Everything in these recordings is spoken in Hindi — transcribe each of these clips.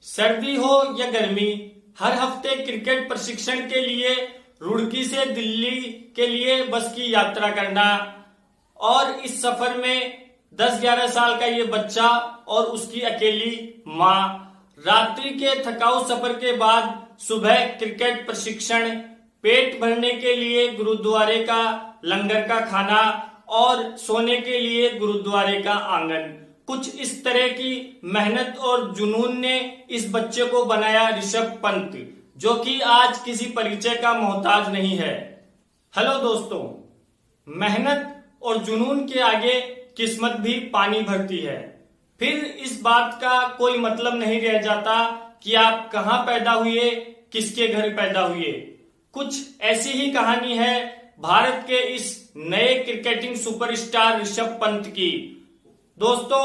सर्दी हो या गर्मी, हर हफ्ते क्रिकेट प्रशिक्षण के लिए रुड़की से दिल्ली के लिए बस की यात्रा करना और इस सफर में 10-11 साल का ये बच्चा और उसकी अकेली माँ रात्रि के थकाऊ सफर के बाद सुबह क्रिकेट प्रशिक्षण, पेट भरने के लिए गुरुद्वारे का लंगर का खाना और सोने के लिए गुरुद्वारे का आंगन। कुछ इस तरह की मेहनत और जुनून ने इस बच्चे को बनाया ऋषभ पंत, जो कि आज किसी परिचय का मोहताज नहीं है। हेलो दोस्तों, मेहनत और जुनून के आगे किस्मत भी पानी भरती है। फिर इस बात का कोई मतलब नहीं रह जाता कि आप कहां पैदा हुए, किसके घर पैदा हुए। कुछ ऐसी ही कहानी है भारत के इस नए क्रिकेटिंग सुपरस्टार ऋषभ पंत की। दोस्तों,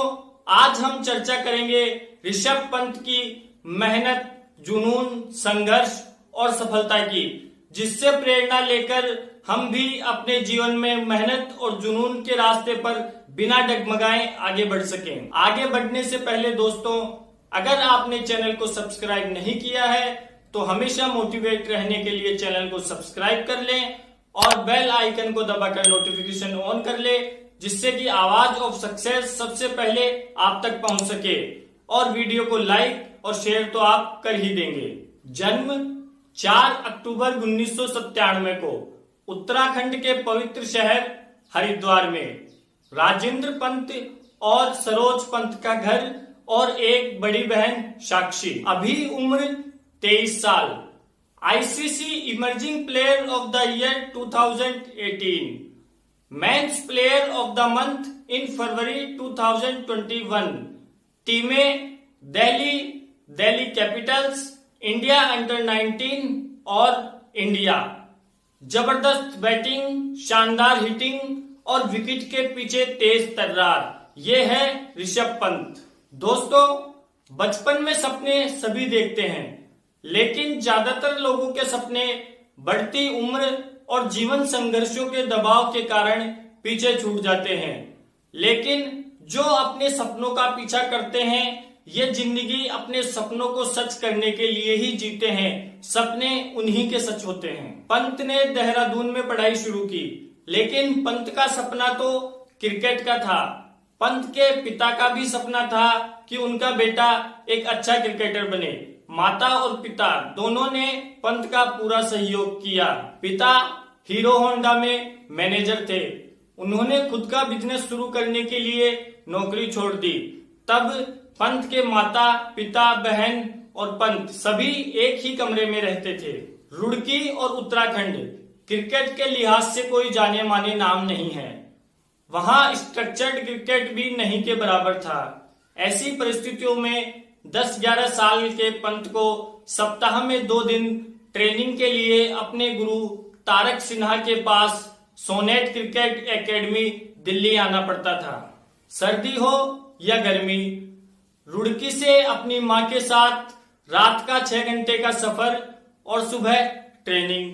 आज हम चर्चा करेंगे ऋषभ पंत की मेहनत, जुनून, संघर्ष और सफलता की, जिससे प्रेरणा लेकर हम भी अपने जीवन में मेहनत और जुनून के रास्ते पर बिना डगमगाए आगे बढ़ सकें। आगे बढ़ने से पहले दोस्तों, अगर आपने चैनल को सब्सक्राइब नहीं किया है तो हमेशा मोटिवेट रहने के लिए चैनल को सब्सक्राइब कर लें और बेल आइकन को दबाकर नोटिफिकेशन ऑन कर ले, जिससे कि आवाज ऑफ सक्सेस सबसे पहले आप तक पहुंच सके। और वीडियो को लाइक और शेयर तो आप कर ही देंगे। जन्म 4 अक्टूबर 1997 को उत्तराखंड के पवित्र शहर हरिद्वार में। राजेंद्र पंत और सरोज पंत का घर और एक बड़ी बहन साक्षी। अभी उम्र 23 साल। ICC emerging player of the year 2018, men's player of the month in February 2021। टीमें दिल्ली कैपिटल्स, इंडिया अंडर 19 और इंडिया। जबरदस्त बैटिंग, शानदार हिटिंग और विकेट के पीछे तेज तर्रार, ये है ऋषभ पंत। दोस्तों, बचपन में सपने सभी देखते हैं, लेकिन ज्यादातर लोगों के सपने बढ़ती उम्र और जीवन संघर्षों के दबाव के कारण पीछे छूट जाते हैं। लेकिन जो अपने सपनों का पीछा करते हैं, ये जिंदगी अपने सपनों को सच करने के लिए ही जीते हैं। सपने उन्हीं के सच होते हैं। पंत ने देहरादून में पढ़ाई शुरू की, लेकिन पंत का सपना तो क्रिकेट का था। पंत के पिता का भी सपना था कि उनका बेटा एक अच्छा क्रिकेटर बने। माता और पिता दोनों ने पंत का पूरा सहयोग किया। पिता हीरो होंडा में मैनेजर थे। उन्होंने खुद का बिजनेस शुरू करने के लिए नौकरी छोड़ दी। तब पंत के माता, पिता, बहन और पंत सभी एक ही कमरे में रहते थे। रुड़की और उत्तराखंड क्रिकेट के लिहाज से कोई जाने माने नाम नहीं है। वहां स्ट्रक्चर्ड क्रिकेट भी नहीं के बराबर था। ऐसी परिस्थितियों में 10-11 साल के पंत को सप्ताह में 2 दिन ट्रेनिंग के लिए अपने गुरु तारक सिन्हा के पास सोनेट क्रिकेट एकेडमी दिल्ली आना पड़ता था। सर्दी हो या गर्मी, रुड़की से अपनी मां के साथ रात का 6 घंटे का सफर और सुबह ट्रेनिंग,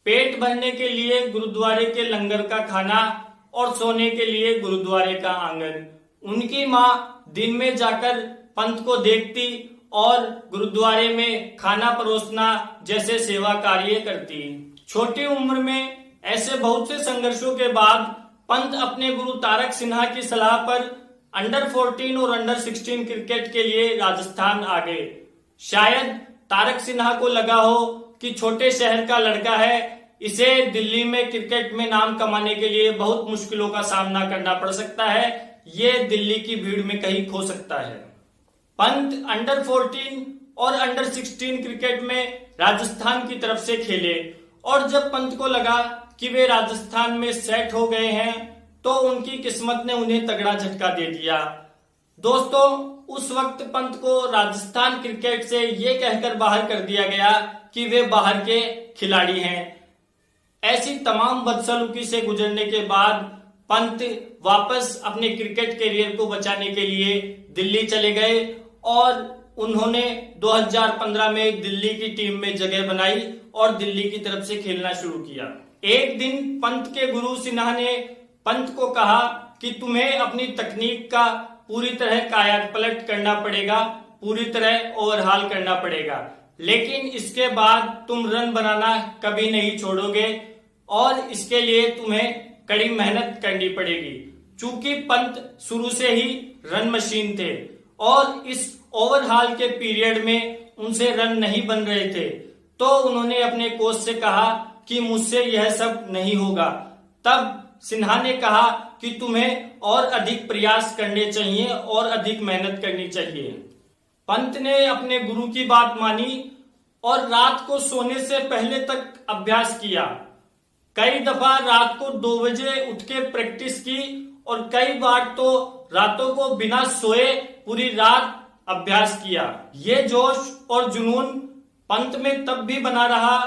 पेट भरने के लिए गुरुद्वारे के लंगर का खाना और सोने के लिए गुरुद्वारे का आंगन। उनकी मां दिन में जाकर पंत को देखती और गुरुद्वारे में खाना परोसना जैसे सेवा कार्य करती। छोटी उम्र में ऐसे बहुत से संघर्षों के बाद पंत अपने गुरु तारक सिन्हा की सलाह पर अंडर 14 और अंडर 16 क्रिकेट के लिए राजस्थान आ गए। शायद तारक सिन्हा को लगा हो कि छोटे शहर का लड़का है, इसे दिल्ली में क्रिकेट में नाम कमाने के लिए बहुत मुश्किलों का सामना करना पड़ सकता है, ये दिल्ली की भीड़ में कहीं खो सकता है। पंत अंडर 14 और अंडर 16 क्रिकेट में राजस्थान की तरफ से खेले और जब पंत को लगा कि वे राजस्थान में सेट हो गए हैं तो उनकी किस्मत ने उन्हें तगड़ा झटका दे दिया। दोस्तों, उस वक्त पंत को राजस्थान क्रिकेट से ये कहकर बाहर कर दिया गया कि वे बाहर के खिलाड़ी हैं। ऐसी तमाम बदसलूकी से गुजरने के बाद पंत वापस अपने क्रिकेट करियर को बचाने के लिए दिल्ली चले गए और उन्होंने 2015 में दिल्ली की टीम में जगह बनाई और दिल्ली की तरफ से खेलना शुरू किया। एक दिन पंत के गुरु सिन्हा ने पंत को कहा कि तुम्हें अपनी तकनीक का पूरी तरह कायापलट करना पड़ेगा पूरी तरह ओवरहाल करना पड़ेगा, लेकिन इसके बाद तुम रन बनाना कभी नहीं छोड़ोगे और इसके लिए तुम्हें कड़ी मेहनत करनी पड़ेगी। चूंकि पंत शुरू से ही रन मशीन थे और इस ओवरहाल के पीरियड में उनसे रन नहीं बन रहे थे, तो उन्होंने अपने कोच से कहा कि मुझसे यह सब नहीं होगा। तब सिन्हा ने कहा कि तुम्हें और अधिक प्रयास करने चाहिए और अधिक मेहनत करनी चाहिए। पंत ने अपने गुरु की बात मानी और रात को सोने से पहले तक अभ्यास किया। कई दफा रात को 2 बजे उठ के प्रैक्टिस की और कई बार तो रातों को बिना सोए पूरी रात अभ्यास किया। ये जोश और जुनून पंत में तब भी बना रहा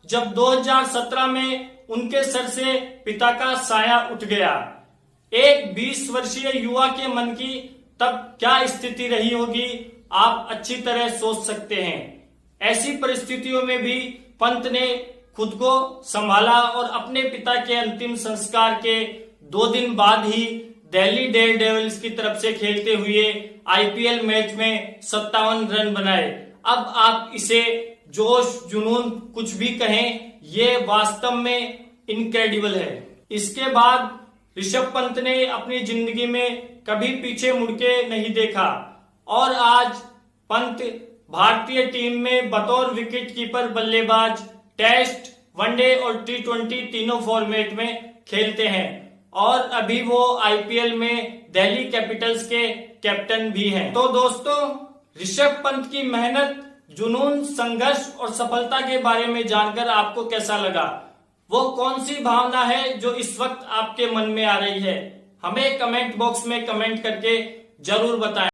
जब 2017 में उनके सर से पिता का साया उठ गया। एक 20 वर्षीय युवा के मन की तब क्या स्थिति रही होगी, आप अच्छी तरह सोच सकते हैं। ऐसी परिस्थितियों में भी पंत ने खुद को संभाला और अपने पिता के अंतिम संस्कार के 2 दिन बाद ही दिल्ली डेयरडेविल्स की तरफ से खेलते हुए आईपीएल मैच में 57 रन बनाए। अब आप इसे जोश जुनून कुछ भी कहें, ये वास्तव में इनक्रेडिबल है। इसके बाद ऋषभ पंत ने अपनी जिंदगी में कभी पीछे मुड़ के नहीं देखा और आज पंत भारतीय टीम में बतौर विकेटकीपर, बल्लेबाज, टेस्ट, वनडे और T20 तीनों फॉर्मेट में खेलते हैं और अभी वो आईपीएल में दिल्ली कैपिटल्स के कैप्टन भी हैं। तो दोस्तों, ऋषभ पंत की मेहनत, जुनून, संघर्ष और सफलता के बारे में जानकर आपको कैसा लगा? वो कौन सी भावना है जो इस वक्त आपके मन में आ रही है? हमें कमेंट बॉक्स में कमेंट करके जरूर बताएं।